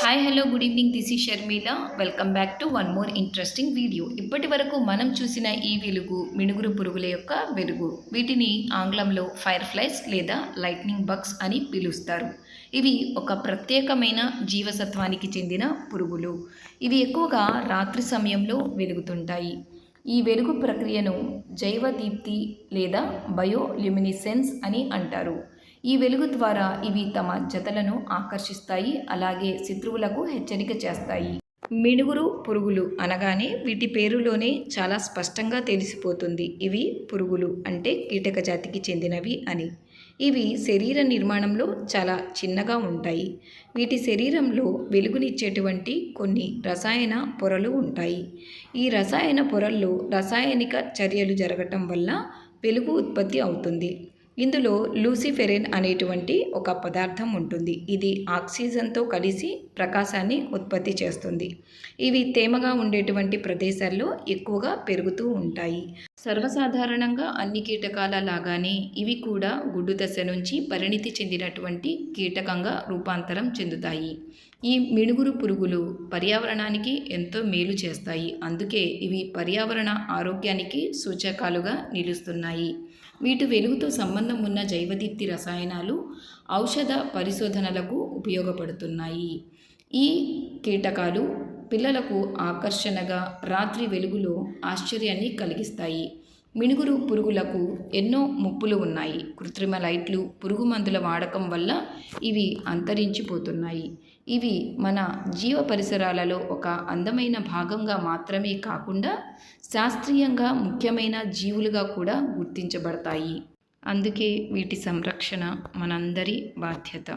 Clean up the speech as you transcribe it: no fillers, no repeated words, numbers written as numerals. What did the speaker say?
Hi hello good evening, this is Sharmila. Welcome back to one more interesting video. ఇప్పటి వరకు మనం చూసిన ఈ వెలుగు మినుగురు పురుగుల యొక్క వెలుగు. వీటిని ఆంగ్లంలో ఫైర్ ఫ్లైస్ లేదా లైట్నింగ్ బగ్స్ అని పిలుస్తారు. ఇవి ఒక ప్రత్యేకమైన జీవసత్వానికి చెందిన పురుగులు. ఇవి ఎక్కువగా రాత్రి సమయంలో వెలుగుతుంటాయి. ఈ వెలుగు ప్రక్రియను జైవదీప్తి లేదా బయోల్యూమినిసెన్స్ అని అంటారు. ఈ వెలుగు ద్వారా ఇవి తమ జతలను ఆకర్షిస్తాయి, అలాగే శత్రువులకు హెచ్చరిక చేస్తాయి. మినుగురు పురుగులు అనగానే వీటి పేరులోనే చాలా స్పష్టంగా తెలిసిపోతుంది ఇవి పురుగులు అంటే కీటక జాతికి చెందినవి అని. ఇవి శరీర నిర్మాణంలో చాలా చిన్నగా ఉంటాయి. వీటి శరీరంలో వెలుగునిచ్చేటువంటి కొన్ని రసాయన పొరలు ఉంటాయి. ఈ రసాయన పొరల్లో రసాయనిక చర్యలు జరగటం వల్ల వెలుగు ఉత్పత్తి అవుతుంది. ఇందులో లూసిఫెరిన్ అనేటువంటి ఒక పదార్థం ఉంటుంది. ఇది ఆక్సిజన్తో కలిసి ప్రకాశాన్ని ఉత్పత్తి చేస్తుంది. ఇవి తేమగా ఉండేటువంటి ప్రదేశాల్లో ఎక్కువగా పెరుగుతూ ఉంటాయి. సర్వసాధారణంగా అన్ని కీటకాల లాగానే ఇవి కూడా గుడ్డు దశ నుంచి పరిణితి చెందినటువంటి కీటకంగా రూపాంతరం చెందుతాయి. ఈ మినుగురు పురుగులు పర్యావరణానికి ఎంతో మేలు చేస్తాయి. అందుకే ఇవి పర్యావరణ ఆరోగ్యానికి సూచకాలుగా నిలుస్తున్నాయి. వీటి వెలుగుతో సంబంధం ఉన్న జైవదీప్తి రసాయనాలు ఔషధ పరిశోధనలకు ఉపయోగపడుతున్నాయి. ఈ కీటకాలు పిల్లలకు ఆకర్షణగా రాత్రి వెలుగులో ఆశ్చర్యాన్ని కలిగిస్తాయి. మినుగురు పురుగులకు ఎన్నో ముప్పులు ఉన్నాయి. కృత్రిమ లైట్లు, పురుగు మందుల వాడకం వల్ల ఇవి అంతరించిపోతున్నాయి. ఇవి మన జీవ పరిసరాలలో ఒక అందమైన భాగంగా మాత్రమే కాకుండా శాస్త్రీయంగా ముఖ్యమైన జీవులుగా కూడా గుర్తించబడతాయి. అందుకే వీటి సంరక్షణ మనందరి బాధ్యత.